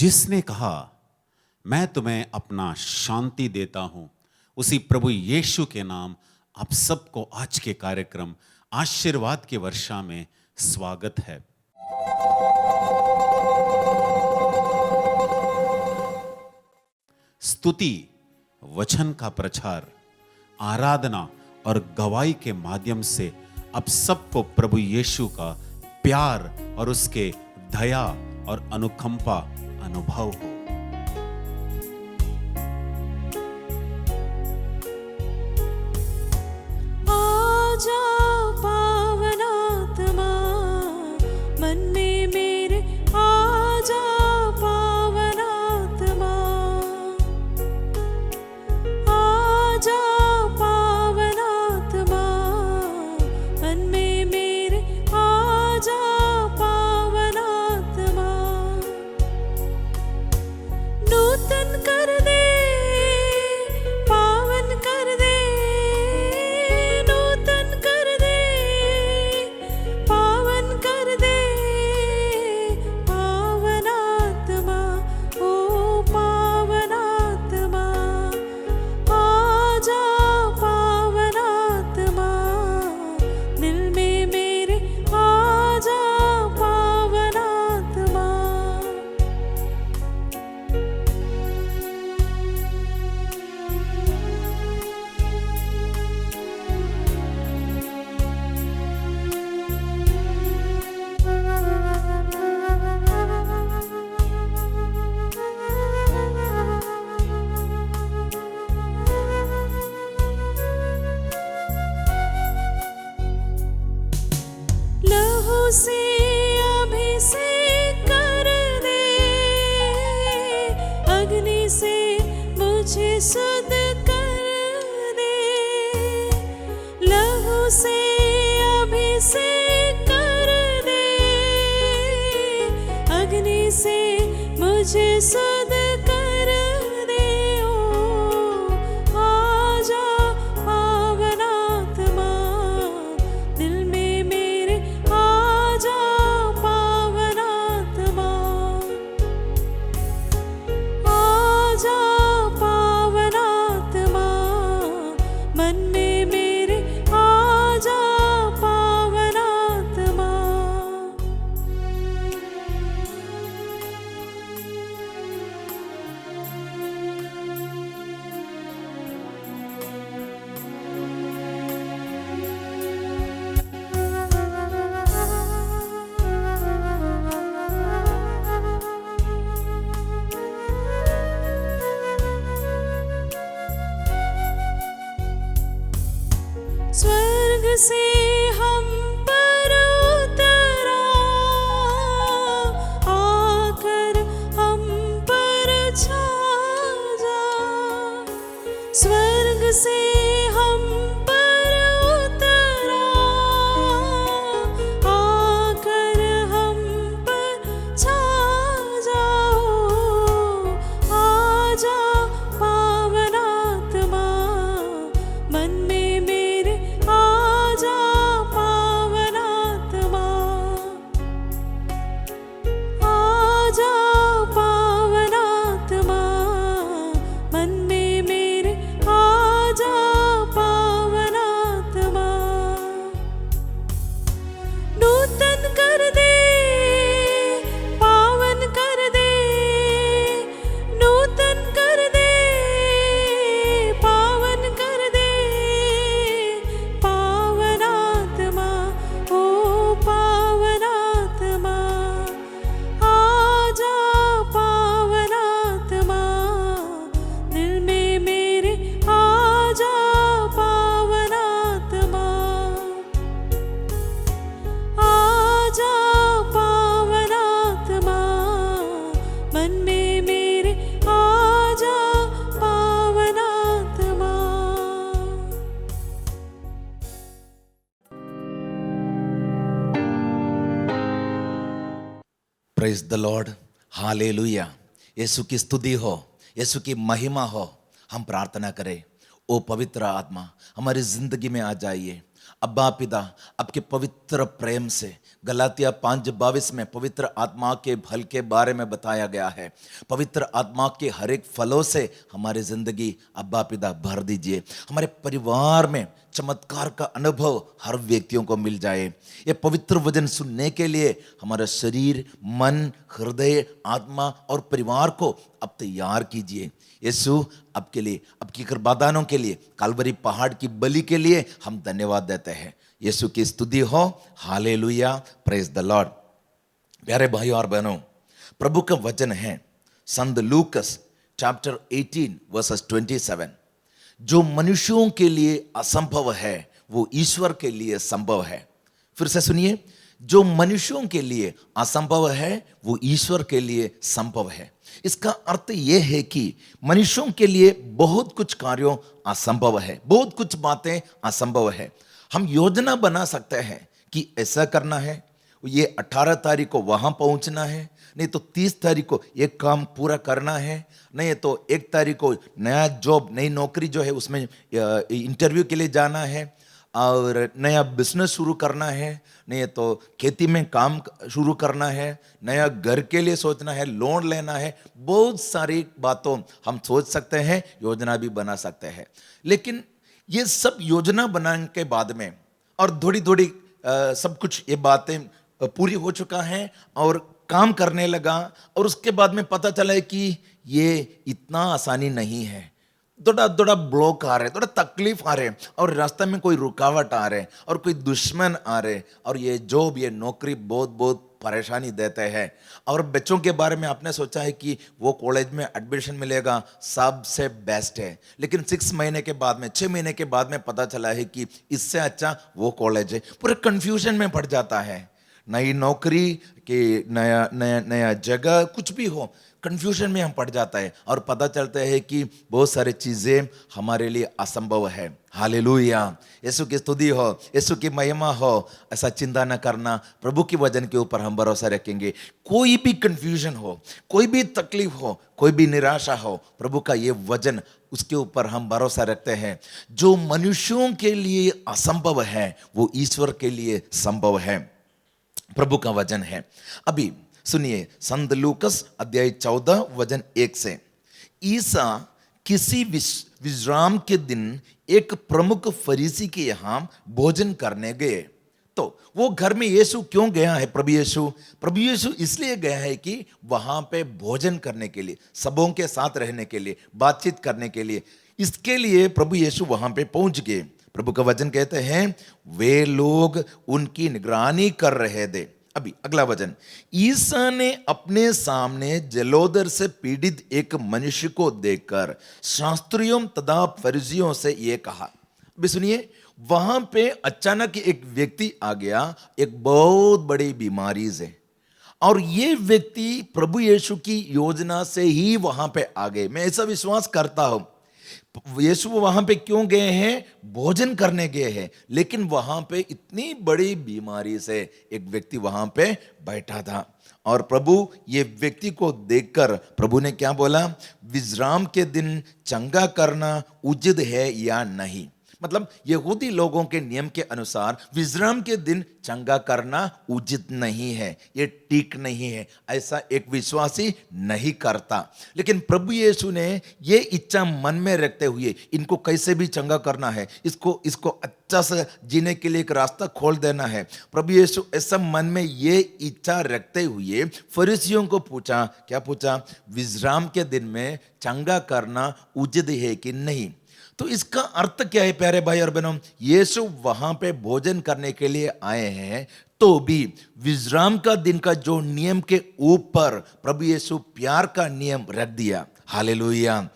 जिसने कहा मैं तुम्हें अपना शांति देता हूं, उसी प्रभु यीशु के नाम आप सबको आज के कार्यक्रम आशीर्वाद की वर्षा में स्वागत है। स्तुति, वचन का प्रचार, आराधना और गवाही के माध्यम से अब सबको प्रभु यीशु का प्यार और उसके दया और अनुकंपा अनुभव हो। आजा पावनात्मा मन में मेरे, आजा पावनात्मा, आजा पावनात्मा मन में मेरे, आजा पावनात्मा, नूतन कर दे, पावन कर दे, नूतन कर दे, पावन कर दे, पावनात्मा, ओ पावनात्मा, आजा पावनात्मा, दिल में मेरे आजा पावनात्मा। लहू से अभिषेक कर दे, अग्नि से मुझे शुद्ध कर दे, लहू से अभिषेक कर दे, अग्नि से मुझे शुद्ध कर दे, ओ आजा पावनात्मा, दिल में मेरे आजा पावनात्मा, आजा पावनात्मा मन में मेरे, आजा पावनात्मा। स्वर्ग से हम पर उतरा, आकर हम पर छा जा, स्वर्ग से हम पर उतरा, आकर हम पर छा जाओ, आजा पावनात्मा मन में मेरे, आजा पावनात्मा, आजा पावनात्मा मन में मेरे, आजा पावनात्मा, नूतन कर दे, पावन कर दे, नूतन कर दे, पावन कर दे, पावनात्मा, ओ पावनात्मा, आजा पावनात्मा, दिल में मेरे आजा पावनात्मा, आजा पावनात्मा मन में मेरे, आजा पावनात्मा। Praise the Lord, hallelujah. Yeshu की स्तुति हो, यीशु की महिमा हो। हम प्रार्थना करें, ओ पवित्र आत्मा हमारी जिंदगी में आ जाइए, अब्बा पिता, आपके पवित्र प्रेम से गलातिया 5:22 में पवित्र आत्मा के फल के बारे में बताया गया है। पवित्र आत्मा के हर एक फलों से हमारी जिंदगी अब्बा पिता भर दीजिए। हमारे परिवार में चमत्कार का अनुभव हर व्यक्तियों को मिल जाए। ये पवित्र वचन सुनने के लिए हमारा शरीर, मन, हृदय, आत्मा और परिवार को अब तैयार कीजिए। यीशु, आपके लिए, आपकी कृपादानों के लिए, कालवरी पहाड़ की बलि के लिए हम धन्यवाद देते हैं। यीशु की स्तुति हो। Hallelujah, praise the Lord. प्यारे भाइयों और बहनों, प्रभु का वचन है संत लूकस चैप्टर 18 वर्सेस 27। जो मनुष्यों के लिए असंभव है वो ईश्वर के लिए संभव है। फिर से सुनिए, जो मनुष्यों के लिए असंभव है वो ईश्वर के लिए संभव है। इसका अर्थ यह है कि मनुष्यों के लिए बहुत कुछ कार्यों असंभव है, बहुत कुछ बातें असंभव है। हम योजना बना सकते हैं कि ऐसा करना है, ये 18 तारीख को वहां पहुंचना है, नहीं तो 30 तारीख को एक काम पूरा करना है, नहीं तो 1 तारीख को नया जॉब, नई नौकरी जो है उसमें इंटरव्यू के लिए जाना है, और नया बिजनेस शुरू करना है, नहीं तो खेती में काम शुरू करना है, नया घर के लिए सोचना है, लोन लेना है। बहुत सारी बातों हम सोच सकते हैं, योजना भी बना सकते हैं। लेकिन ये सब योजना बनाने के बाद में और थोड़ी थोड़ी सब कुछ ये बातें पूरी हो चुका है और काम करने लगा, और उसके बाद में पता चला है कि ये इतना आसानी नहीं है। थोड़ा थोड़ा ब्लॉक आ रहे, थोड़ा तकलीफ आ रहे, और रास्ते में कोई रुकावट आ रहे, और कोई दुश्मन आ रहे, और ये जॉब, ये नौकरी बहुत बहुत परेशानी देते हैं। और बच्चों के बारे में आपने सोचा है कि वो कॉलेज में एडमिशन मिलेगा, सबसे बेस्ट है, लेकिन 6 महीने के बाद में, 6 महीने के बाद में पता चला है कि इससे अच्छा वो कॉलेज है। पूरे कंफ्यूजन में पड़ जाता है। नई नौकरी कि नया नया नया जगह, कुछ भी हो, कंफ्यूजन में हम पड़ जाता है, और पता चलता है कि बहुत सारी चीजें हमारे लिए असंभव है। हालेलुया, यीशु की स्तुति हो, यीशु की महिमा हो। ऐसा चिंता न करना, प्रभु के वचन के ऊपर हम भरोसा रखेंगे। कोई भी कंफ्यूजन हो, कोई भी तकलीफ हो, कोई भी निराशा हो, प्रभु का ये वचन, उसके ऊपर हम भरोसा रखते हैं। जो मनुष्यों के लिए असंभव है वो ईश्वर के लिए संभव है। प्रभु का वचन है। अभी सुनिए, संत लूकस अध्याय 14 वचन 1 से। ईसा किसी विश्राम के दिन एक प्रमुख फरीसी के यहां भोजन करने गए। तो वो घर में यीशु क्यों गया है? प्रभु यीशु इसलिए गया है कि वहां पे भोजन करने के लिए, सबों के साथ रहने के लिए, बातचीत करने के लिए, इसके लिए प्रभु यीशु वहां पे पहुंच गए। प्रभु का वचन कहते हैं, वे लोग उनकी निगरानी कर रहे थे। अभी अगला वचन, ईसा ने अपने सामने जलोदर से पीड़ित एक मनुष्य को देखकर शास्त्रियों तथा फरीसियों से यह कहा। अभी सुनिए, वहां पे अचानक एक व्यक्ति आ गया, एक बहुत बड़ी बीमारी से, और ये व्यक्ति प्रभु यीशु की योजना से ही वहां पे आ गए। मैं ऐसा विश्वास करता हूं, यीशु वहां पे क्यों गए हैं? भोजन करने गए हैं, लेकिन वहां पे इतनी बड़ी बीमारी से एक व्यक्ति वहां पे बैठा था, और प्रभु ये व्यक्ति को देखकर प्रभु ने क्या बोला? विश्राम के दिन चंगा करना उचित है या नहीं? मतलब यहूदी लोगों के नियम के अनुसार विश्राम के दिन चंगा करना उचित नहीं है, ये ठीक नहीं है, ऐसा एक विश्वासी नहीं करता। लेकिन प्रभु यीशु ने ये इच्छा मन में रखते हुए, इनको कैसे भी चंगा करना है, इसको अच्छा से जीने के लिए एक रास्ता खोल देना है, प्रभु यीशु ऐसा मन में ये इच्छा रखते हुए फरीसियों को पूछा। क्या पूछा? विश्राम के दिन में चंगा करना उचित है कि नहीं? तो इसका अर्थ क्या है प्यारे भाई और बहनों? यीशु वहां पे भोजन करने के लिए आए हैं, तो भी विश्राम का दिन का जो नियम के ऊपर प्रभु यीशु प्यार का नियम रख दिया। हालेलुया,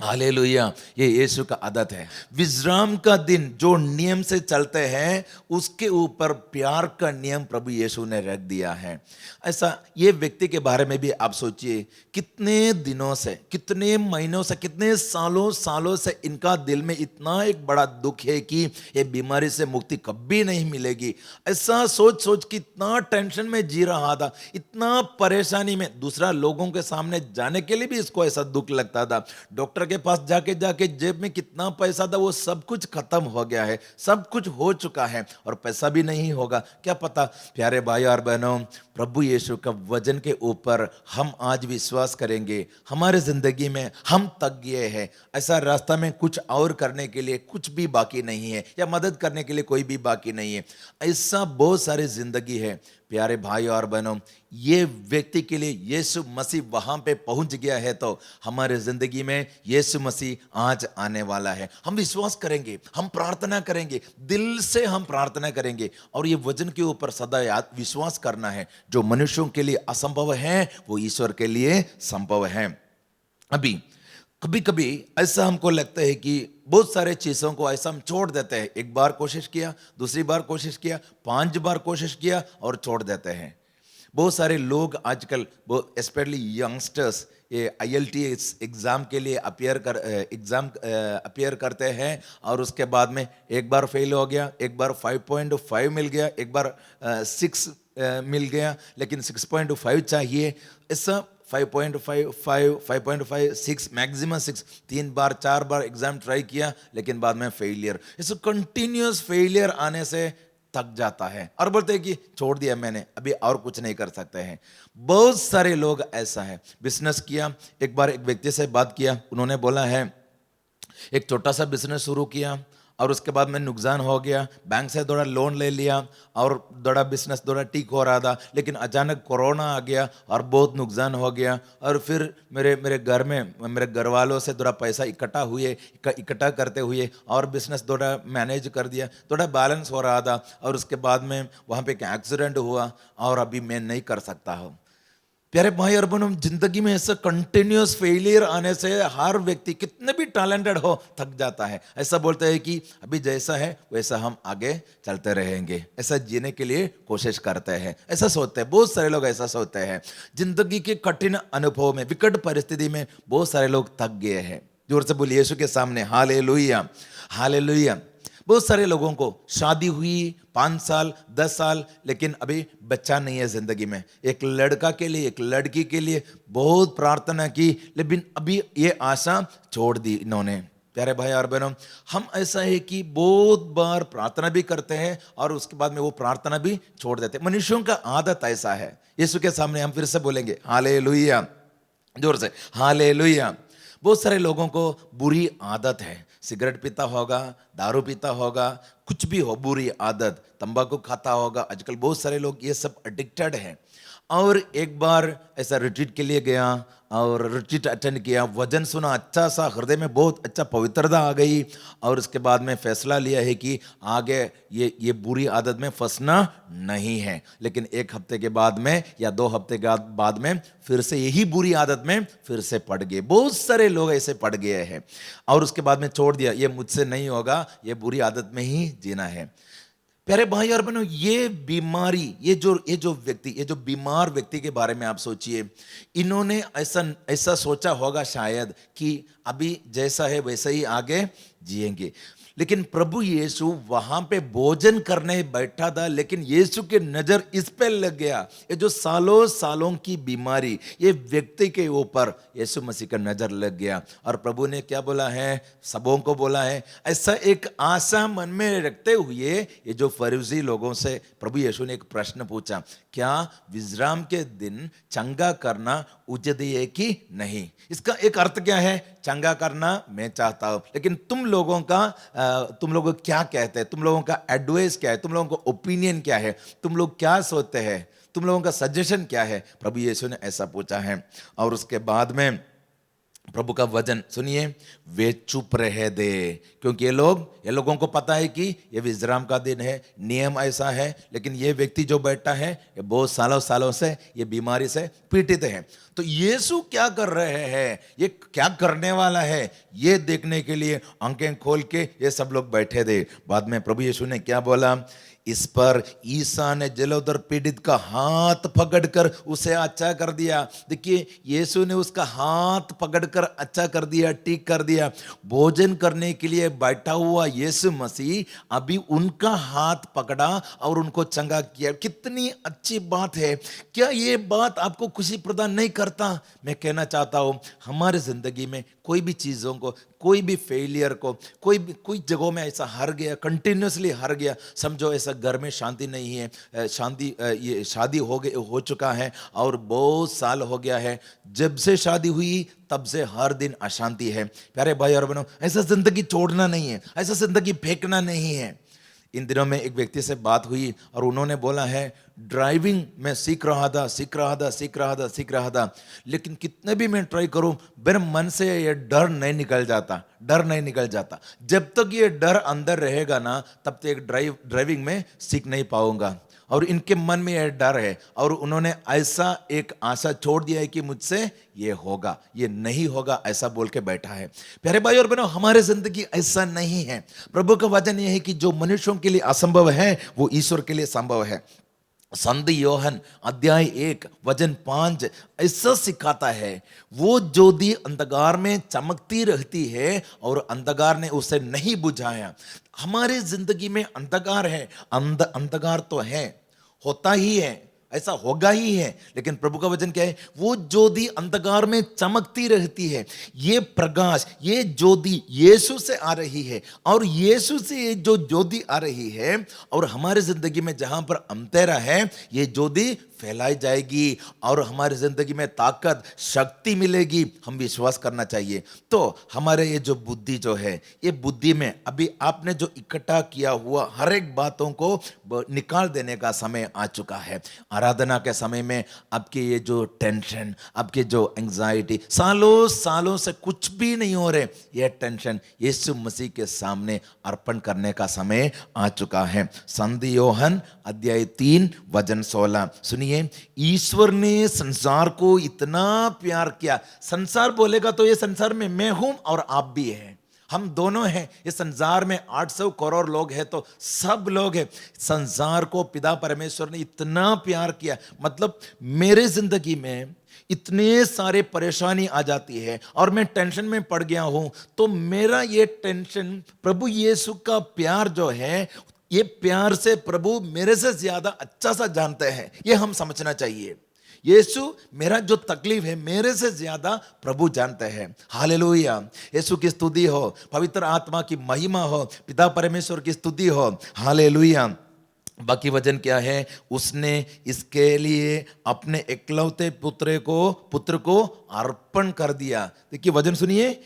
हालेलुया, ये यीशु का आदत है। विश्राम का दिन जो नियम से चलते हैं, उसके ऊपर प्यार का नियम प्रभु यीशु ने रख दिया है। ऐसा ये व्यक्ति के बारे में भी आप सोचिए, कितने दिनों से, कितने महीनों से, कितने सालों से इनका दिल में इतना एक बड़ा दुख है कि ये बीमारी से मुक्ति कभी नहीं मिलेगी। ऐसा सोच सोच के इतना टेंशन में जी रहा था, इतना परेशानी में, दूसरा लोगों के सामने जाने के लिए भी इसको ऐसा दुख लगता था। डॉक्टर के पास जाके जाके जेब में कितना पैसा था वो सब कुछ खत्म हो गया है, सब कुछ हो चुका है और पैसा भी नहीं होगा। क्या पता प्यारे भाई और बहनों, प्रभु यीशु का वचन के ऊपर हम आज विश्वास करेंगे, हमारे जिंदगी में हम तक गए हैं, ऐसा रास्ता में कुछ और करने के लिए कुछ भी बाकी नहीं है, या मदद करने के लिए कोई भी बाकी नहीं है। ऐसा बहुत सारी जिंदगी है प्यारे भाई और बहनों। ये व्यक्ति के लिए यीशु मसीह वहां पे पहुंच गया है, तो हमारे जिंदगी में यीशु मसीह आज आने वाला है। हम विश्वास करेंगे, हम प्रार्थना करेंगे, दिल से हम प्रार्थना करेंगे और ये वचन के ऊपर सदा याद विश्वास करना है। जो मनुष्यों के लिए असंभव है वो ईश्वर के लिए संभव है। अभी कभी कभी ऐसा हमको लगता है कि बहुत सारे चीज़ों को ऐसा हम छोड़ देते हैं। एक बार कोशिश किया, दूसरी बार कोशिश किया, 5 बार कोशिश किया और छोड़ देते हैं। बहुत सारे लोग आजकल, स्पेशली यंगस्टर्स, ये IELTS एग्ज़ाम के लिए अपियर करते हैं और उसके बाद में एक बार फेल हो गया, एक बार 5.5 मिल गया, एक बार 6 मिल गया, लेकिन 6.5 चाहिए। ऐसा 5.5, 5.5, 6, मैक्सिमम 6, 3 बार 4 बार एग्जाम ट्राई किया, लेकिन बाद में फेलियर। इस कंटिन्यूस फेलियर आने से थक जाता है और बोलते हैं कि छोड़ दिया मैंने, अभी और कुछ नहीं कर सकते हैं। बहुत सारे लोग ऐसा है। बिजनेस किया, एक बार एक व्यक्ति से बात किया, उन्होंने बोला है एक छोटा सा बिजनेस शुरू किया और उसके बाद में नुकसान हो गया, बैंक से थोड़ा लोन ले लिया और थोड़ा बिजनेस थोड़ा ठीक हो रहा था, लेकिन अचानक कोरोना आ गया और बहुत नुकसान हो गया। और फिर मेरे घर में मेरे घर वालों से थोड़ा पैसा इकट्ठा करते हुए और बिजनेस थोड़ा मैनेज कर दिया, थोड़ा बैलेंस हो रहा था और उसके बाद में वहाँ पे एक एक्सीडेंट हुआ और अभी मैं नहीं कर सकता हूँ। प्यारे भाई और बहनों, जिंदगी में ऐसा कंटिन्यूस फेलियर आने से हर व्यक्ति कितने भी टैलेंटेड हो थक जाता है। ऐसा बोलते हैं कि अभी जैसा है वैसा हम आगे चलते रहेंगे, ऐसा जीने के लिए कोशिश करते हैं, ऐसा सोचते हैं। बहुत सारे लोग ऐसा सोचते हैं। जिंदगी के कठिन अनुभव में, विकट परिस्थिति में बहुत सारे लोग थक गए हैं। जोर से बोलिए यीशु के सामने हालेलुया, हालेलुया। बहुत सारे लोगों को शादी हुई 5 साल 10 साल, लेकिन अभी बच्चा नहीं है जिंदगी में। एक लड़का के लिए, एक लड़की के लिए बहुत प्रार्थना की, लेकिन अभी ये आशा छोड़ दी इन्होंने। प्यारे भाई और बहनों, हम ऐसा है कि बहुत बार प्रार्थना भी करते हैं और उसके बाद में वो प्रार्थना भी छोड़ देते हैं। मनुष्यों का आदत ऐसा है। यीशु के सामने हम फिर से बोलेंगे हालेलुया, जोर से हालेलुया। बहुत सारे लोगों को बुरी आदत है, सिगरेट पीता होगा, दारू पीता होगा, कुछ भी हो बुरी आदत, तंबाकू खाता होगा। आजकल बहुत सारे लोग ये सब एडिक्टेड हैं। और एक बार ऐसा रिट्रीट के लिए गया और रिट्रीट अटेंड किया, वजन सुना, अच्छा सा हृदय में बहुत अच्छा पवित्रता आ गई और उसके बाद में फैसला लिया है कि आगे ये बुरी आदत में फंसना नहीं है। लेकिन 1 हफ्ते के बाद में या 2 हफ्ते के बाद में फिर से यही बुरी आदत में फिर से पड़ गए। बहुत सारे लोग ऐसे पड़ गए हैं और उसके बाद में छोड़ दिया, ये मुझसे नहीं होगा, ये बुरी आदत में ही जीना है। प्यारे भाई और बहनों, ये बीमारी, ये जो व्यक्ति, ये जो बीमार व्यक्ति के बारे में आप सोचिए। इन्होंने ऐसा सोचा होगा शायद कि अभी जैसा है वैसा ही आगे जिएंगे, लेकिन प्रभु यीशु वहां पे भोजन करने बैठा था, लेकिन यीशु के नजर इस पे लग गया। ये जो सालों की बीमारी, ये व्यक्ति के ऊपर यीशु मसीह का नजर लग गया और प्रभु ने क्या बोला है, सबों को बोला है। ऐसा एक आशा मन में रखते हुए ये जो फरीसी लोगों से प्रभु यीशु ने एक प्रश्न पूछा, क्या विश्राम के दिन चंगा करना उचित है कि नहीं? इसका एक अर्थ क्या है, चंगा करना मैं चाहता हूं, लेकिन तुम लोग क्या कहते हैं, तुम लोगों का एडवाइस क्या है, तुम लोगों का ओपिनियन क्या है, तुम लोग क्या सोचते हैं, तुम लोगों का सजेशन क्या है? प्रभु यीशु ने ऐसा पूछा है। और उसके बाद में प्रभु का वचन सुनिए, वे चुप रहे दे, क्योंकि ये लोगों को पता है कि ये विश्राम का दिन है, नियम ऐसा है। लेकिन ये व्यक्ति जो बैठा है ये बहुत सालों से ये बीमारी से पीड़ित है। तो यीशु क्या कर रहे हैं, ये क्या करने वाला है, ये देखने के लिए आंखें खोल के ये सब लोग बैठे थे। बाद में प्रभु यीशु ने क्या बोला, इस पर ईसा ने जलोदर पीड़ित का हाथ पकड़कर उसे अच्छा कर दिया। देखिए, यीशु ने उसका हाथ पकड़कर अच्छा कर दिया, ठीक कर दिया। भोजन करने के लिए बैठा हुआ यीशु मसीह अभी उनका हाथ पकड़ा और उनको चंगा किया। कितनी अच्छी बात है। क्या ये बात आपको खुशी प्रदान नहीं करता? मैं कहना चाहता हूं, हमारे जिंदगी में कोई भी चीज़ों को, कोई भी फेलियर को, कोई जगहों में ऐसा हार गया, कंटिन्यूसली हार गया, समझो ऐसा घर में शांति नहीं है, ये शादी हो चुका है और बहुत साल हो गया है, जब से शादी हुई तब से हर दिन अशांति है। प्यारे भाई और बहनों, ऐसा जिंदगी छोड़ना नहीं है, ऐसा जिंदगी फेंकना नहीं है। इन दिनों में एक व्यक्ति से बात हुई और उन्होंने बोला है, ड्राइविंग मैं सीख रहा था, लेकिन कितने भी मैं ट्राई करूं, मेरे मन से ये डर नहीं निकल जाता। जब तक ये डर अंदर रहेगा ना, तब तक ड्राइविंग में सीख नहीं पाऊंगा। और इनके मन में यह डर है और उन्होंने ऐसा एक आशा छोड़ दिया है कि मुझसे ये होगा, ये नहीं होगा, ऐसा बोल के बैठा है। प्यारे भाई और बहनों, हमारे जिंदगी ऐसा नहीं है। प्रभु का वचन यह है कि जो मनुष्यों के लिए असंभव है वो ईश्वर के लिए संभव है। संत योहन अध्याय 1 वचन 5 ऐसा सिखाता है, वो ज्योति अंधकार में चमकती रहती है और अंधकार ने उसे नहीं बुझाया। हमारे जिंदगी में अंधकार है, अंधकार तो है, होता ही है, ऐसा होगा ही है, लेकिन प्रभु का वचन क्या है, वो ज्योति अंधकार में चमकती रहती है। ये प्रकाश, ये ज्योति यीशु से आ रही है और यीशु से ये जो ज्योति आ रही है और हमारे जिंदगी में जहां पर अंधेरा है, ये ज्योति फैलाई जाएगी और हमारी जिंदगी में ताकत, शक्ति मिलेगी। हम विश्वास करना चाहिए। तो हमारे ये जो बुद्धि जो है, ये बुद्धि में अभी आपने जो इकट्ठा किया हुआ हर एक बातों को निकाल देने का समय आ चुका है। आराधना के समय में आपके ये जो टेंशन, आपके जो एंजाइटी, सालों से कुछ भी नहीं हो रहे, ये टेंशन यीशु मसीह के सामने अर्पण करने का समय आ चुका है। संत योहन अध्याय 3 वचन 16 सुनिए, ईश्वर ने संसार को इतना प्यार किया। संसार बोलेगा तो ये संसार में मैं हूं और आप भी हैं, हम दोनों हैं। इस संसार में 800 करोड़ लोग हैं, तो सब लोग हैं। संसार को पिता परमेश्वर ने इतना प्यार किया, मतलब मेरे जिंदगी में इतने सारे परेशानी आ जाती है और मैं टेंशन में पड़ गया हूं, तो मेरा ये टेंशन, प्रभु यीशु का प्यार जो है, ये प्यार से प्रभु मेरे से ज्यादा अच्छा सा जानते हैं। ये हम समझना चाहिए। यीशु मेरा जो तकलीफ है, मेरे से ज्यादा प्रभु जानते हैं। हालेलुया, यीशु की स्तुति हो, पवित्र आत्मा की महिमा हो, पिता परमेश्वर की स्तुति हो। हालेलुया। बाकी वचन क्या है, उसने इसके लिए अपने एकलौते पुत्र को अर्पण कर दिया। देखिए वचन सुनिए,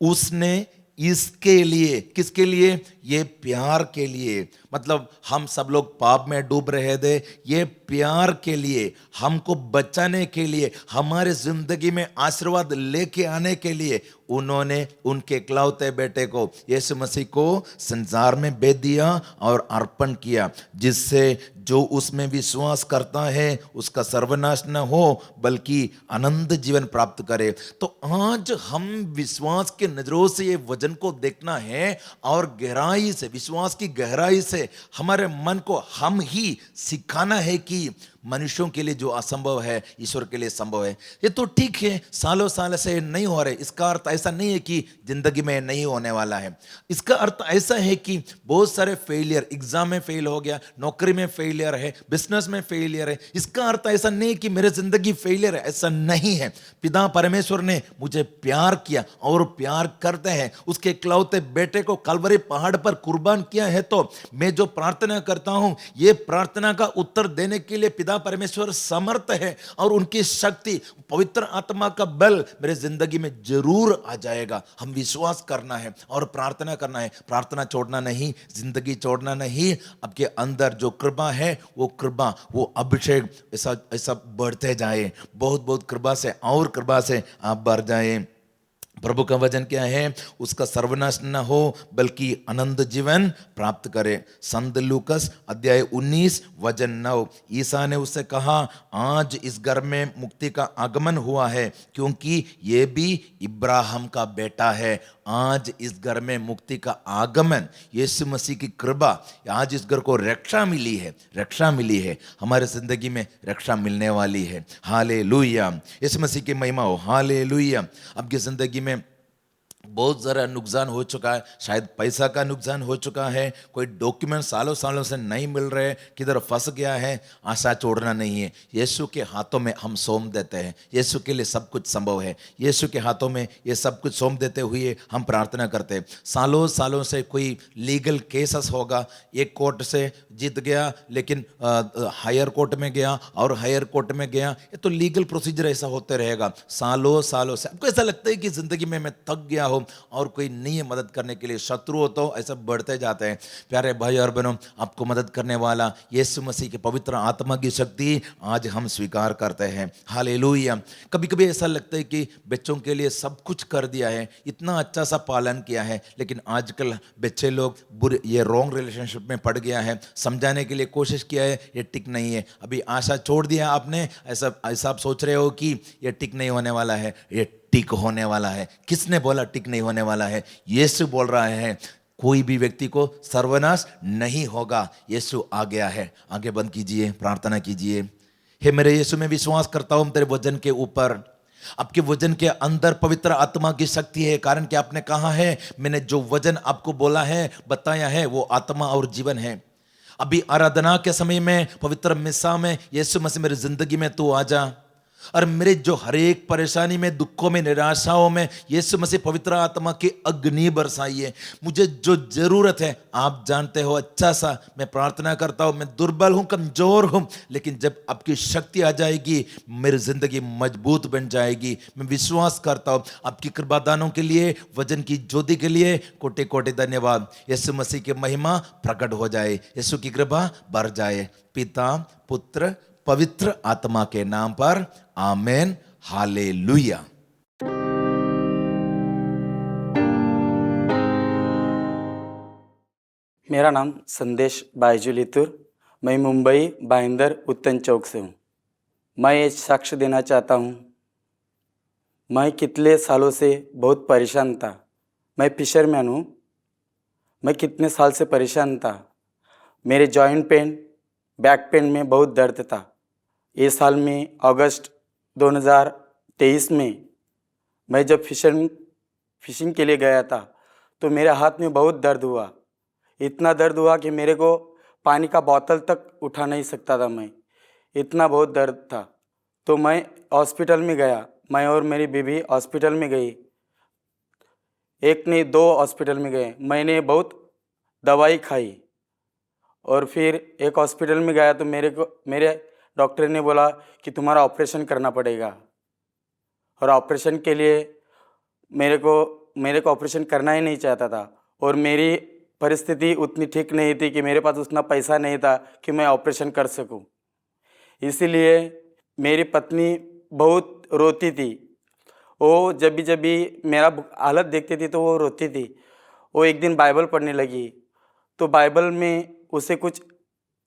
उसने इसके लिए, किसके लिए, ये प्यार के लिए। मतलब हम सब लोग पाप में डूब रहे थे, ये प्यार के लिए, हमको बचाने के लिए, हमारे जिंदगी में आशीर्वाद लेके आने के लिए उन्होंने उनके इकलौते बेटे को, यीशु मसीह को संसार में भेज दिया और अर्पण किया, जिससे जो उसमें विश्वास करता है उसका सर्वनाश न हो बल्कि अनंत जीवन प्राप्त करे। तो आज हम विश्वास के नजरों से ये वचन को देखना है और गहराई से, विश्वास की गहराई से हमारे मन को हम ही सिखाना है कि मनुष्यों के लिए जो असंभव है ईश्वर के लिए संभव है। ये तो ठीक है, सालों साल से नहीं हो रहे, इसका अर्थ ऐसा नहीं है कि जिंदगी में नहीं होने वाला है। इसका अर्थ ऐसा है कि बहुत सारे फेलियर, एग्जाम में फेल हो गया, नौकरी में फेलियर है, बिजनेस में फेलियर है, इसका अर्थ ऐसा नहीं कि मेरे जिंदगी फेलियर है, ऐसा नहीं है। पिता परमेश्वर ने मुझे प्यार किया और प्यार करते हैं, उसके इकलौते बेटे को कलवरी पहाड़ पर कुर्बान किया है। तो मैं जो प्रार्थना करता हूं, ये प्रार्थना का उत्तर देने के लिए पिता परमेश्वर समर्थ है और उनकी शक्ति, पवित्र आत्मा का बल मेरे जिंदगी में जरूर आ जाएगा। हम विश्वास करना है और प्रार्थना करना है, प्रार्थना छोड़ना नहीं, जिंदगी छोड़ना नहीं। आपके अंदर जो कृपा है, वो कृपा, वो अभिषेक ऐसा बढ़ते जाए, बहुत बहुत कृपा से और कृपा से आप बढ़ जाए। प्रभु का वचन क्या है, उसका सर्वनाश न हो बल्कि अनंत जीवन प्राप्त करे। संत लूकस अध्याय 19 वचन 9, ईसा ने उससे कहा, आज इस घर में मुक्ति का आगमन हुआ है क्योंकि ये भी इब्राहिम का बेटा है। आज इस घर में मुक्ति का आगमन, यीशु मसीह की कृपा, आज इस घर को रक्षा मिली है, रक्षा मिली है, हमारे जिंदगी में रक्षा मिलने वाली है। हालेलुया, यीशु मसीह की महिमा हो। हालेलुया। आपकी जिंदगी में बहुत ज़रा नुकसान हो चुका है, शायद पैसा का नुकसान हो चुका है, कोई डॉक्यूमेंट सालों सालों से नहीं मिल रहे, किधर फंस गया है, आशा छोड़ना नहीं है। यीशु के हाथों में हम सौंप देते हैं। यीशु के लिए सब कुछ संभव है। यीशु के हाथों में ये सब कुछ सौंप देते हुए हम प्रार्थना करते हैं। सालों सालों से कोई लीगल केसेस होगा, एक कोर्ट से जीत गया लेकिन हायर कोर्ट में गया और हायर कोर्ट में गया, ये तो लीगल प्रोसीजर ऐसा होते रहेगा सालों सालों से। आपको ऐसा लगता है कि जिंदगी में मैं थक गया हूं और कोई नहीं है मदद करने के लिए, शत्रु हो तो ऐसा बढ़ते जाते हैं। प्यारे भाई और बहनों, आपको मदद करने वाला यीशु मसीह के पवित्र आत्मा की शक्ति आज हम स्वीकार करते हैं। हालेलुया। कभी कभी ऐसा लगता है कि बच्चों के लिए सब कुछ कर दिया है, इतना अच्छा सा पालन किया है, लेकिन आजकल बच्चे लोग बुरे ये रॉन्ग रिलेशनशिप में पड़ गया है। समझाने के लिए कोशिश किया है, ये टिक नहीं है। अभी आशा छोड़ दिया आपने, ऐसा ऐसा आप सोच रहे हो कि ये टिक नहीं होने वाला है, ये टिक होने वाला है। किसने बोला टिक नहीं होने वाला है? यीशु बोल रहा है कोई भी व्यक्ति को सर्वनाश नहीं होगा। यीशु आ गया है। आगे बंद कीजिए, प्रार्थना कीजिए। हे मेरे यीशु, मैं विश्वास करता हूं तेरे वचन के ऊपर, आपके वचन के अंदर पवित्र आत्मा की शक्ति है। कारण कि आपने कहा है, मैंने जो वचन आपको बोला है, बताया है, वो आत्मा और जीवन है। अभी आराधना के समय में, पवित्र मिसा में, यीशु मसीह मेरी जिंदगी में तू आ जा और मेरे जो हर एक परेशानी में, दुखों में, निराशाओं में यीशु मसीह पवित्र आत्मा की अग्नि बरसाइए। मुझे जो जरूरत है आप जानते हो अच्छा सा। मैं प्रार्थना करता हूं, मैं दुर्बल हूं, कमजोर हूं, लेकिन जब आपकी शक्ति आ जाएगी मेरी जिंदगी मजबूत बन जाएगी। मैं विश्वास करता हूं। आपकी कृपादानों के लिए, वचन की ज्योति के लिए कोटि कोटि धन्यवाद। यीशु मसीह की महिमा प्रकट हो जाए, यीशु की कृपा बढ़ जाए। पिता, पुत्र, पवित्र आत्मा के नाम पर आमेन। हालेलुया। मेरा नाम संदेश बायजू लितूर, मैं मुंबई भाईंदर उत्तन चौक से हूँ। मैं ये साक्ष्य देना चाहता हूँ। मैं कितने सालों से बहुत परेशान था। मैं फिशरमैन हूँ। मैं कितने साल से परेशान था। मेरे जॉइंट पेन, बैक पेन में बहुत दर्द था। ये साल में अगस्त 2023 में मैं जब फिशिंग के लिए गया था तो मेरे हाथ में बहुत दर्द हुआ। इतना दर्द हुआ कि मेरे को पानी का बोतल तक उठा नहीं सकता था मैं, इतना बहुत दर्द था। तो मैं हॉस्पिटल में गया। मैं और मेरी बीवी हॉस्पिटल में गई, एक नहीं 2 हॉस्पिटल में गए। मैंने बहुत दवाई खाई और फिर एक हॉस्पिटल में गया तो मेरे डॉक्टर ने बोला कि तुम्हारा ऑपरेशन करना पड़ेगा। और ऑपरेशन के लिए मेरे को ऑपरेशन करना ही नहीं चाहता था। और मेरी परिस्थिति उतनी ठीक नहीं थी कि मेरे पास उतना पैसा नहीं था कि मैं ऑपरेशन कर सकूं। इसीलिए मेरी पत्नी बहुत रोती थी। वो जब भी मेरा हालत देखती थी तो वो रोती थी। वो एक दिन बाइबल पढ़ने लगी तो बाइबल में उसे कुछ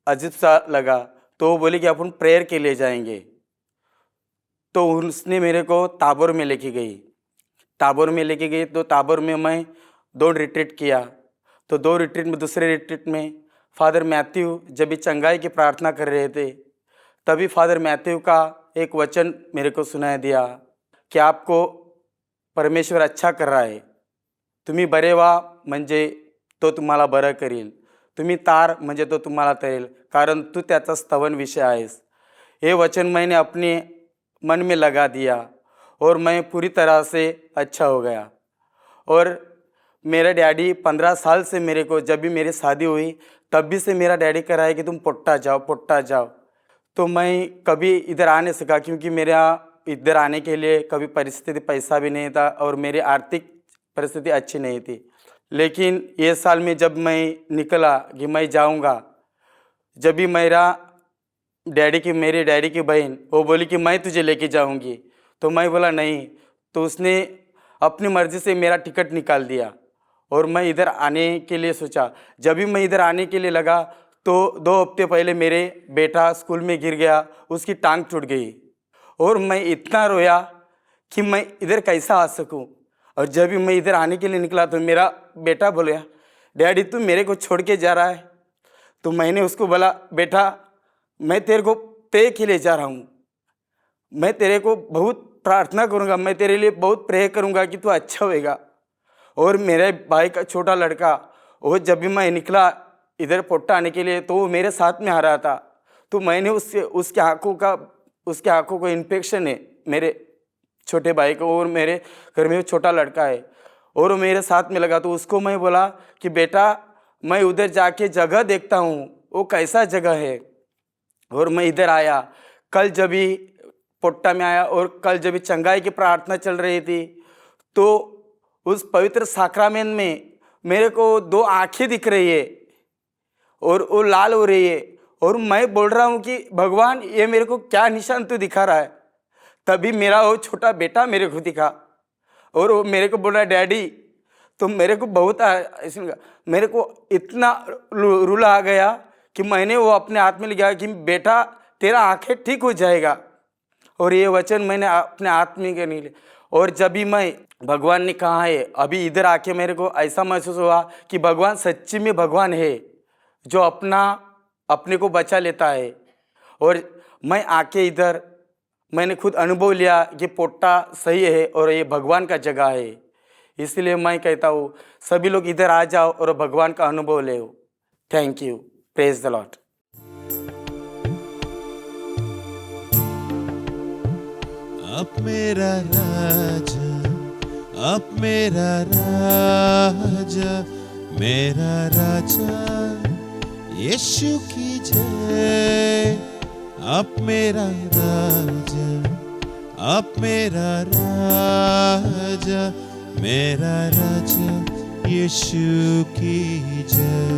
अजीब सा लगा, तो वो बोली कि अपन प्रेयर के लिए जाएंगे। तो उसने मेरे को ताबोर में लेके गई। तो ताबोर में मैं 2 रिट्रीट किया। तो 2 रिट्रीट में, दूसरे रिट्रीट में फादर मैथ्यू जब भी चंगाई की प्रार्थना कर रहे थे, तभी फादर मैथ्यू का एक वचन मेरे को सुनाई दिया कि आपको परमेश्वर अच्छा कर रहा है, तुम्ही बरे व्हा म्हणजे तो तुम्हाला बरं करील, तुम्ही तार म्हणजे तो तुम्हाला तरेल, कारण तू त्याचा स्तवन विषय आहेस। ये वचन मैंने अपने मन में लगा दिया और मैं पूरी तरह से अच्छा हो गया। और मेरा डैडी 15 साल से मेरे को, जब भी मेरी शादी हुई तब भी से मेरा डैडी कह रहा है कि तुम पोट्टा जाओ। तो मैं कभी इधर आ नहीं सका क्योंकि मेरा इधर आने के लिए कभी परिस्थिति, पैसा भी नहीं था और मेरी आर्थिक परिस्थिति अच्छी नहीं थी। लेकिन ये साल में जब मैं निकला कि मैं जाऊंगा, जब भी मेरे डैडी की बहन वो बोली कि मैं तुझे लेके जाऊंगी, तो मैं बोला नहीं। तो उसने अपनी मर्जी से मेरा टिकट निकाल दिया और मैं इधर आने के लिए सोचा। जब भी मैं इधर आने के लिए लगा तो 2 हफ्ते पहले मेरे बेटा स्कूल में गिर गया, उसकी टांग टूट गई और मैं इतना रोया कि मैं इधर कैसा आ सकूं। और जब भी मैं इधर आने के लिए निकला तो मेरा बेटा बोला, डैडी तू मेरे को छोड़ के जा रहा है? तो मैंने उसको बोला, बेटा मैं तेरे को पे के लिए जा रहा हूँ, मैं तेरे को बहुत प्रार्थना करूँगा, मैं तेरे लिए बहुत प्रे करूँगा कि तू अच्छा होएगा। और मेरे भाई का छोटा लड़का, वो जब भी मैं निकला इधर पोट्टा आने के लिए तो वो मेरे साथ में आ रहा था। तो मैंने उसके आंखों को इन्फेक्शन है मेरे छोटे भाई को, और मेरे घर में छोटा लड़का है और वो मेरे साथ में लगा। तो उसको मैं बोला कि बेटा मैं उधर जाके जगह देखता हूँ वो कैसा जगह है। और मैं इधर आया, कल जब भी पोट्टा में आया और कल जब भी चंगाई की प्रार्थना चल रही थी तो उस पवित्र साक्रामेंट में मेरे को 2 आँखें दिख रही है और वो लाल हो रही है। और मैं बोल रहा हूँ कि भगवान ये मेरे को क्या निशान तू दिखा रहा है। तभी मेरा वो छोटा बेटा मेरे को दिखा और वो मेरे को बोल रहा है डैडी। तो मेरे को बहुत मेरे को इतना रुला आ गया कि मैंने वो अपने हाथ में लिया कि बेटा तेरा आंखें ठीक हो जाएगा। और ये वचन मैंने अपने हाथ में के नहीं लिया। और जब भी मैं भगवान ने कहा है, अभी इधर आके मेरे को ऐसा महसूस हुआ कि भगवान सच्ची में भगवान है जो अपने को बचा लेता है। और मैं आके इधर मैंने खुद अनुभव लिया कि पोट्टा सही है और ये भगवान का जगह है। इसलिए मैं कहता हूँ सभी लोग इधर आ जाओ और भगवान का अनुभव ले। Thank you, praise the Lord. अब मेरा राजा, अब मेरा राजा, मेरा राजा यीशु की जय। अब मेरा राजा, अब मेरा राजा, मेरा राजा यीशु की जय।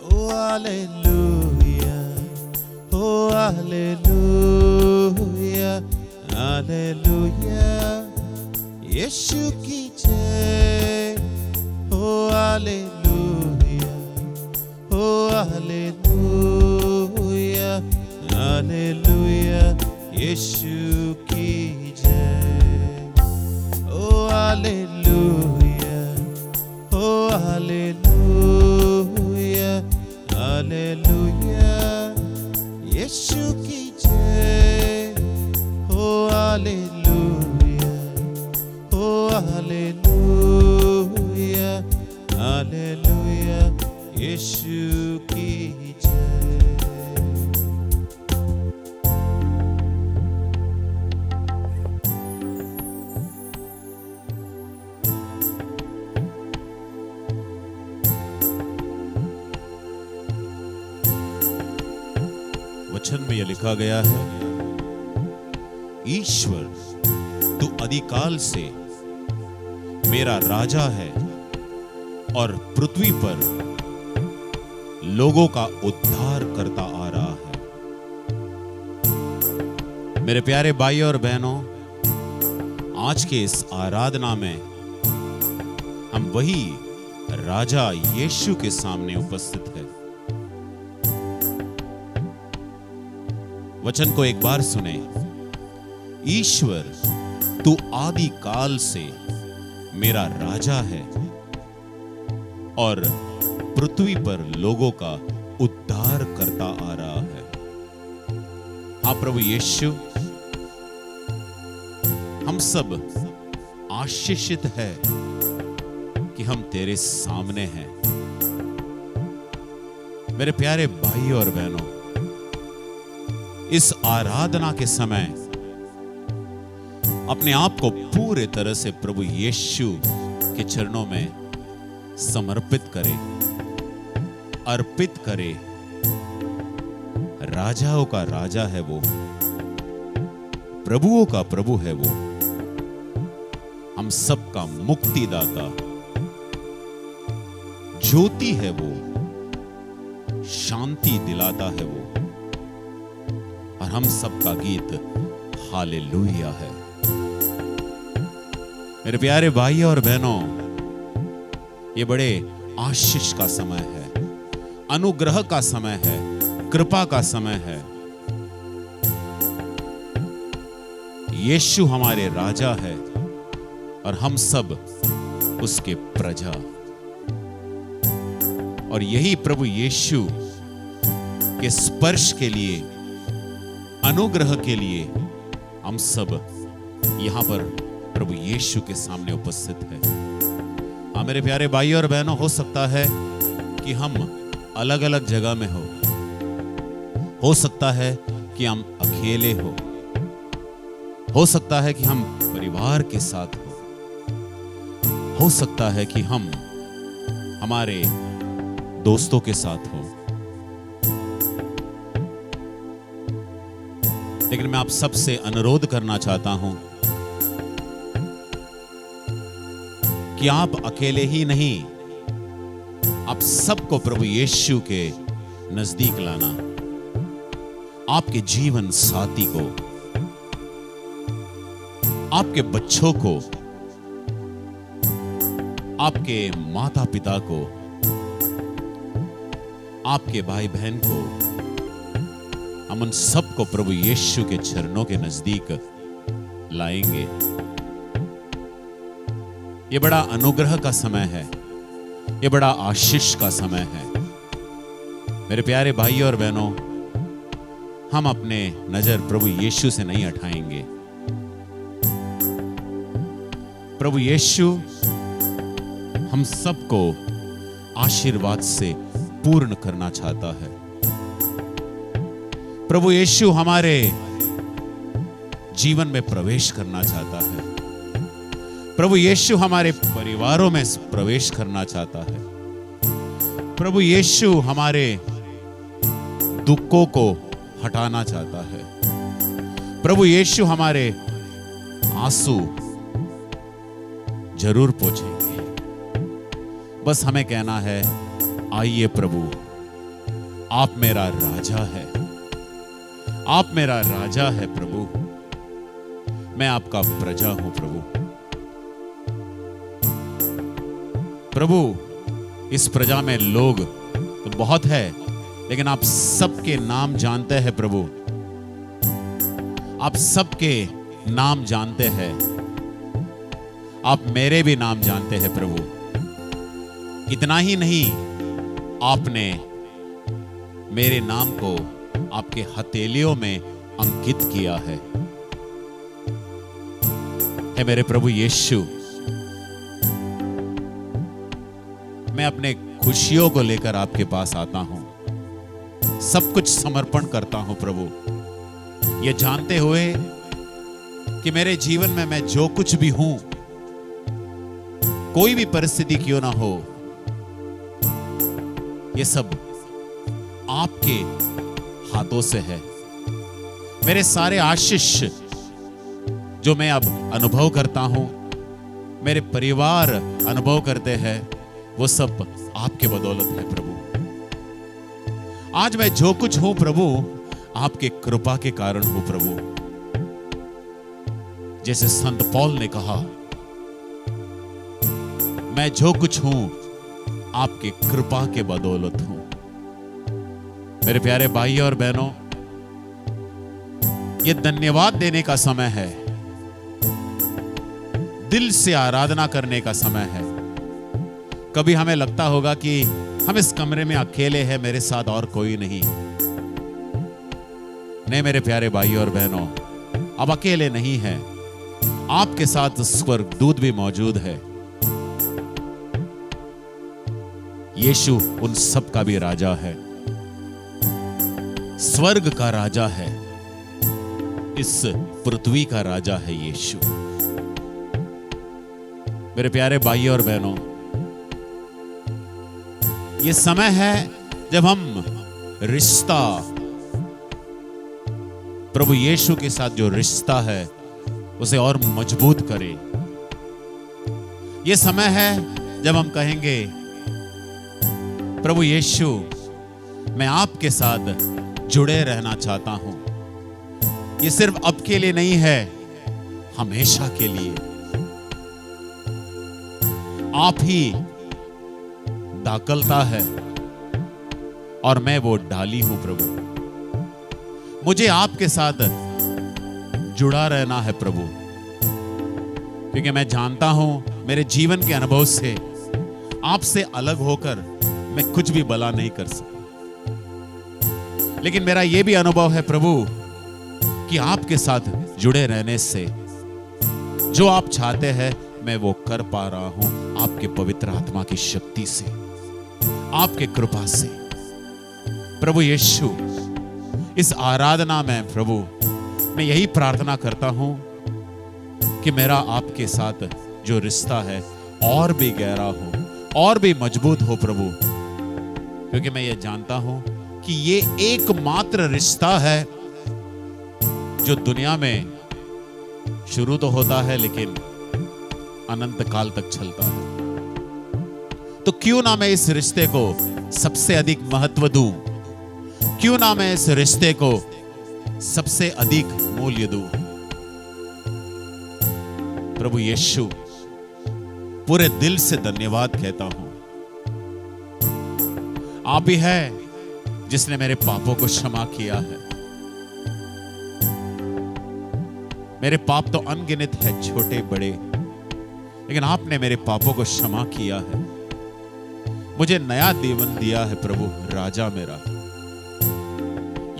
ओ हालेलुया, ओ हालेलुया, हालेलुया यीशु की जय। ओ हालेलुया, ओ हालेलुया, हालेलुया यीशु की जय। ओ हालेलुया, ओ हालेलुया, हालेलुया यीशु की जय। ओ हालेलुया, ओ हालेलुया, हालेलुया यीशु की जय। वचन में यह लिखा गया है, ईश्वर तू अधिकाल से मेरा राजा है और पृथ्वी पर लोगों का उद्धार करता आ रहा है। मेरे प्यारे भाई और बहनों, आज के इस आराधना में हम वही राजा यीशु के सामने उपस्थित है। वचन को एक बार सुने, ईश्वर तू आदि काल से मेरा राजा है और पृथ्वी पर लोगों का उद्धार करता आ रहा है। हाँ प्रभु यीशु, हम सब आशीषित है कि हम तेरे सामने हैं। मेरे प्यारे भाई और बहनों, इस आराधना के समय अपने आप को पूरे तरह से प्रभु यीशु के चरणों में समर्पित करें, अर्पित करें। राजाओं का राजा है वो, प्रभुओं का प्रभु है वो, हम सबका मुक्तिदाता, ज्योति है वो, शांति दिलाता है वो, और हम सबका गीत हालेलुया है। मेरे प्यारे भाई और बहनों, ये बड़े आशीष का समय है, अनुग्रह का समय है, कृपा का समय है। यीशु हमारे राजा है और हम सब उसके प्रजा, और यही प्रभु यीशु के स्पर्श के लिए, अनुग्रह के लिए हम सब यहां पर प्रभु यीशु के सामने उपस्थित है। हाँ मेरे प्यारे भाई और बहनों, हो सकता है कि हम अलग अलग जगह में हो सकता है कि हम अकेले हो सकता है कि हम परिवार के साथ हो सकता है कि हम हमारे दोस्तों के साथ हो। लेकिन मैं आप सबसे अनुरोध करना चाहता हूं कि आप अकेले ही नहीं, आप सबको प्रभु यीशु के नजदीक लाना, आपके जीवन साथी को, आपके बच्चों को, आपके माता पिता को, आपके भाई बहन को, हम उन सबको प्रभु यीशु के चरणों के नजदीक लाएंगे। ये बड़ा अनुग्रह का समय है, ये बड़ा आशीष का समय है। मेरे प्यारे भाई और बहनों, हम अपने नजर प्रभु यीशु से नहीं हटाएंगे। प्रभु यीशु हम सबको आशीर्वाद से पूर्ण करना चाहता है। प्रभु यीशु हमारे जीवन में प्रवेश करना चाहता है। प्रभु यीशु हमारे परिवारों में प्रवेश करना चाहता है। प्रभु यीशु हमारे दुखों को हटाना चाहता है। प्रभु यीशु हमारे आंसू जरूर पोंछेंगे। बस हमें कहना है, आइए प्रभु, आप मेरा राजा है, आप मेरा राजा है प्रभु, मैं आपका प्रजा हूं प्रभु। प्रभु, इस प्रजा में लोग तो बहुत है, लेकिन आप सबके नाम जानते हैं प्रभु, आप सबके नाम जानते हैं, आप मेरे भी नाम जानते हैं प्रभु। इतना ही नहीं, आपने मेरे नाम को आपके हथेलियों में अंकित किया है। हे मेरे प्रभु यीशु, मैं अपने खुशियों को लेकर आपके पास आता हूं, सब कुछ समर्पण करता हूं प्रभु, ये जानते हुए कि मेरे जीवन में मैं जो कुछ भी हूं, कोई भी परिस्थिति क्यों ना हो, ये सब आपके हाथों से है। मेरे सारे आशीष जो मैं अब अनुभव करता हूं, मेरे परिवार अनुभव करते हैं, वो सब आपके बदौलत है प्रभु। आज मैं जो कुछ हूं प्रभु, आपके कृपा के कारण हूं प्रभु। जैसे संत पौल ने कहा, मैं जो कुछ हूं आपके कृपा के बदौलत हूं। मेरे प्यारे भाई और बहनों, ये धन्यवाद देने का समय है, दिल से आराधना करने का समय है। कभी हमें लगता होगा कि हम इस कमरे में अकेले हैं, मेरे साथ और कोई नहीं। नहीं मेरे प्यारे भाई और बहनों, अब अकेले नहीं हैं, आपके साथ स्वर्गदूत भी मौजूद है। यीशु उन सब का भी राजा है, स्वर्ग का राजा है, इस पृथ्वी का राजा है यीशु। मेरे प्यारे भाई और बहनों, ये समय है जब हम रिश्ता, प्रभु यीशु के साथ जो रिश्ता है उसे और मजबूत करें। ये समय है जब हम कहेंगे, प्रभु यीशु, मैं आपके साथ जुड़े रहना चाहता हूं। ये सिर्फ अब के लिए नहीं है, हमेशा के लिए। आप ही दाखलता है और मैं वो डाली हूं प्रभु। मुझे आपके साथ जुड़ा रहना है प्रभु, क्योंकि मैं जानता हूं मेरे जीवन के अनुभव से आपसे अलग होकर मैं कुछ भी भला नहीं कर सकता। लेकिन मेरा यह भी अनुभव है प्रभु कि आपके साथ जुड़े रहने से जो आप चाहते हैं मैं वो कर पा रहा हूं आपके पवित्र आत्मा की शक्ति से, आपके कृपा से। प्रभु यीशु, इस आराधना में प्रभु मैं यही प्रार्थना करता हूं कि मेरा आपके साथ जो रिश्ता है और भी गहरा हो, और भी मजबूत हो प्रभु, क्योंकि मैं ये जानता हूं कि ये एकमात्र रिश्ता है जो दुनिया में शुरू तो होता है लेकिन अनंत काल तक चलता है। तो क्यों ना मैं इस रिश्ते को सबसे अधिक महत्व दूं, क्यों ना मैं इस रिश्ते को सबसे अधिक मूल्य दूं। प्रभु यीशु, पूरे दिल से धन्यवाद कहता हूं। आप ही है जिसने मेरे पापों को क्षमा किया है। मेरे पाप तो अनगिनत है, छोटे बड़े, लेकिन आपने मेरे पापों को क्षमा किया है। मुझे नया जीवन दिया है प्रभु राजा मेरा।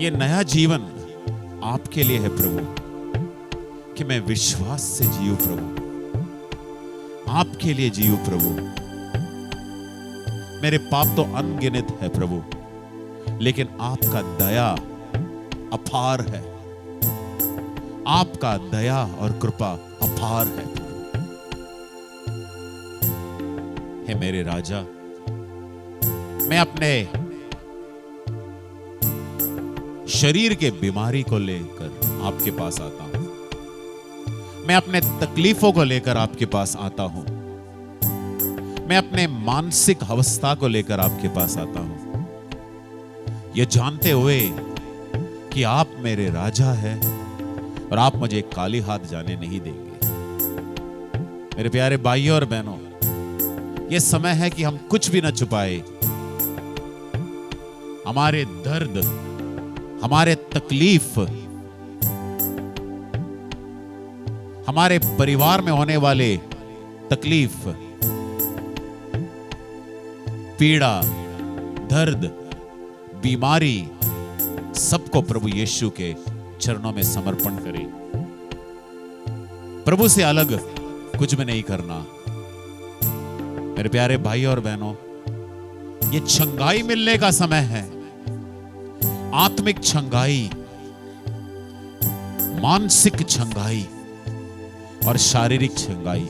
ये नया जीवन आपके लिए है प्रभु, कि मैं विश्वास से जीऊं प्रभु, आपके लिए जीऊं प्रभु। मेरे पाप तो अनगिनत है प्रभु, लेकिन आपका दया अपार है, आपका दया और कृपा अपार है। हे मेरे राजा, मैं अपने शरीर के बीमारी को लेकर आपके पास आता हूं, मैं अपने तकलीफों को लेकर आपके पास आता हूं, मैं अपने मानसिक अवस्था को लेकर आपके पास आता हूं, यह जानते हुए कि आप मेरे राजा हैं और आप मुझे काली हाथ जाने नहीं देंगे। मेरे प्यारे भाइयों और बहनों, यह समय है कि हम कुछ भी न छुपाए। हमारे दर्द, हमारे तकलीफ, हमारे परिवार में होने वाले तकलीफ, पीड़ा, दर्द, बीमारी, सबको प्रभु यीशु के चरणों में समर्पण करें। प्रभु से अलग कुछ भी नहीं करना। मेरे प्यारे भाई और बहनों, ये छंगाई मिलने का समय है। आत्मिक छंगाई, मानसिक छंगाई और शारीरिक छंगाई।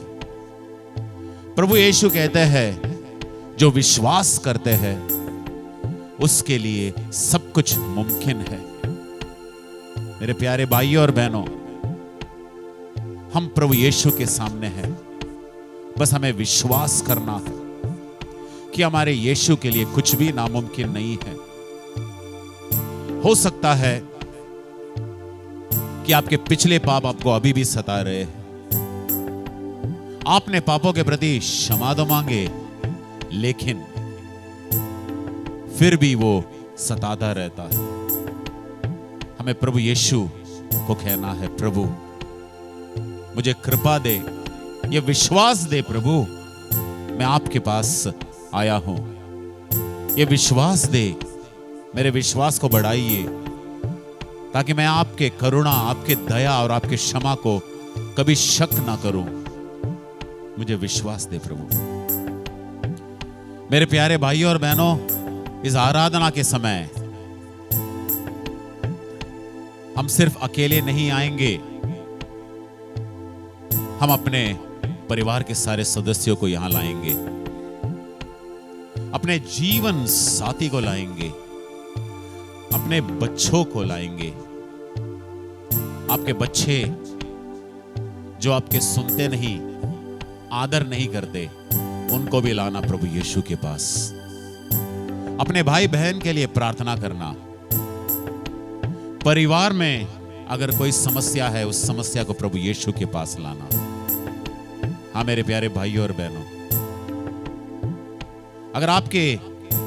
प्रभु यीशु कहते हैं, जो विश्वास करते हैं उसके लिए सब कुछ मुमकिन है। मेरे प्यारे भाइयों और बहनों, हम प्रभु यीशु के सामने हैं। बस हमें विश्वास करना है कि हमारे यीशु के लिए कुछ भी नामुमकिन नहीं है। हो सकता है कि आपके पिछले पाप आपको अभी भी सता रहे हैं। आपने पापों के प्रति क्षमा तो मांगे, लेकिन फिर भी वो सताता रहता है। हमें प्रभु यीशु को कहना है, प्रभु मुझे कृपा दे, ये विश्वास दे प्रभु, मैं आपके पास आया हूं। ये विश्वास दे, मेरे विश्वास को बढ़ाइए, ताकि मैं आपके करुणा, आपके दया और आपके क्षमा को कभी शक ना करूं। मुझे विश्वास दे प्रभु। मेरे प्यारे भाइयों और बहनों, इस आराधना के समय हम सिर्फ अकेले नहीं आएंगे, हम अपने परिवार के सारे सदस्यों को यहां लाएंगे, अपने जीवन साथी को लाएंगे, अपने बच्चों को लाएंगे। आपके बच्चे जो आपके सुनते नहीं, आदर नहीं करते, उनको भी लाना प्रभु यीशु के पास। अपने भाई बहन के लिए प्रार्थना करना। परिवार में अगर कोई समस्या है, उस समस्या को प्रभु यीशु के पास लाना। हाँ मेरे प्यारे भाइयों और बहनों, अगर आपके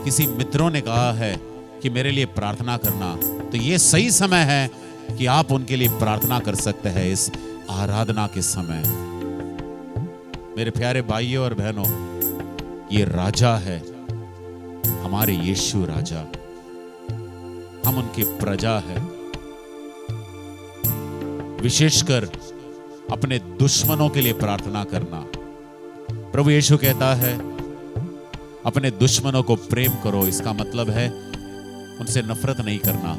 किसी मित्रों ने कहा है कि मेरे लिए प्रार्थना करना, तो ये सही समय है कि आप उनके लिए प्रार्थना कर सकते हैं इस आराधना के समय। मेरे प्यारे भाइयों और बहनों, ये राजा है, हमारे यीशु राजा, हम उनकी प्रजा है। विशेषकर अपने दुश्मनों के लिए प्रार्थना करना। प्रभु यीशु कहता है अपने दुश्मनों को प्रेम करो। इसका मतलब है उनसे नफरत नहीं करना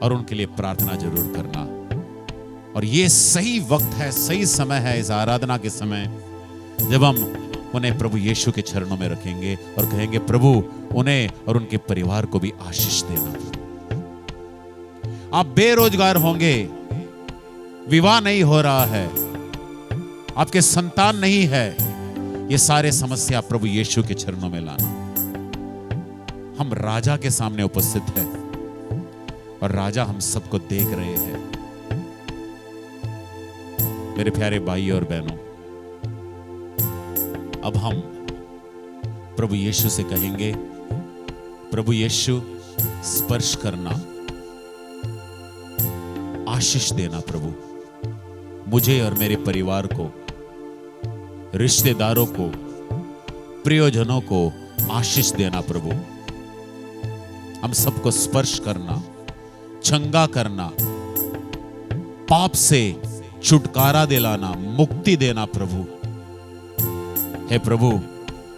और उनके लिए प्रार्थना जरूर करना। और ये सही वक्त है, सही समय है इस आराधना के समय, जब हम उन्हें प्रभु यीशु के चरणों में रखेंगे और कहेंगे प्रभु उन्हें और उनके परिवार को भी आशीष देना। आप बेरोजगार होंगे, विवाह नहीं हो रहा है, आपके संतान नहीं है, ये सारे समस्या प्रभु यीशु के चरणों में लाना। हम राजा के सामने उपस्थित हैं और राजा हम सबको देख रहे हैं। मेरे प्यारे भाई और बहनों, अब हम प्रभु यीशु से कहेंगे प्रभु यीशु स्पर्श करना, आशीष देना प्रभु, मुझे और मेरे परिवार को, रिश्तेदारों को, प्रियजनों को आशीष देना प्रभु। हम सबको स्पर्श करना, चंगा करना, पाप से छुटकारा दिलाना, मुक्ति देना प्रभु। हे प्रभु,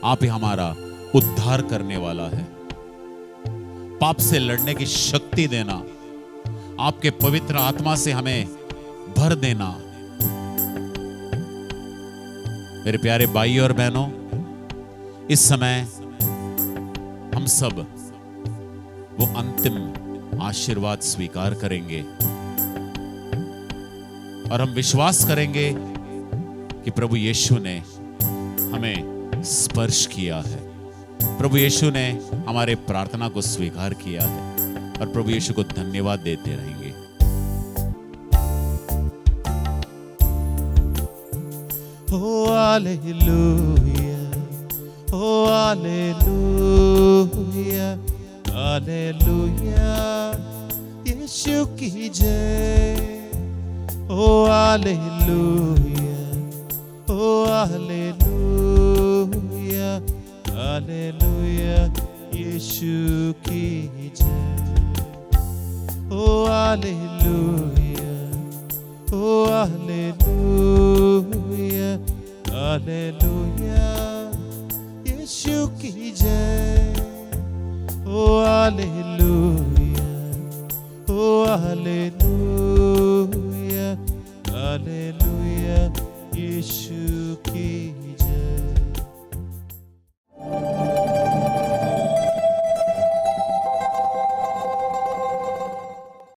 आप ही हमारा उद्धार करने वाला है। पाप से लड़ने की शक्ति देना, आपके पवित्र आत्मा से हमें भर देना। मेरे प्यारे भाई और बहनों, इस समय हम सब वो अंतिम आशीर्वाद स्वीकार करेंगे और हम विश्वास करेंगे कि प्रभु यीशु ने हमें स्पर्श किया है, प्रभु यीशु ने हमारे प्रार्थना को स्वीकार किया है और प्रभु यीशु को धन्यवाद देते रहेंगे। Oh hallelujah, oh hallelujah, hallelujah, यीशु की जय। Oh hallelujah, oh hallelujah, hallelujah, यीशु की जय। Oh hallelujah, oh hallelujah, hallelujah, यीशु की जय। Oh hallelujah, oh hallelujah, hallelujah, यीशु की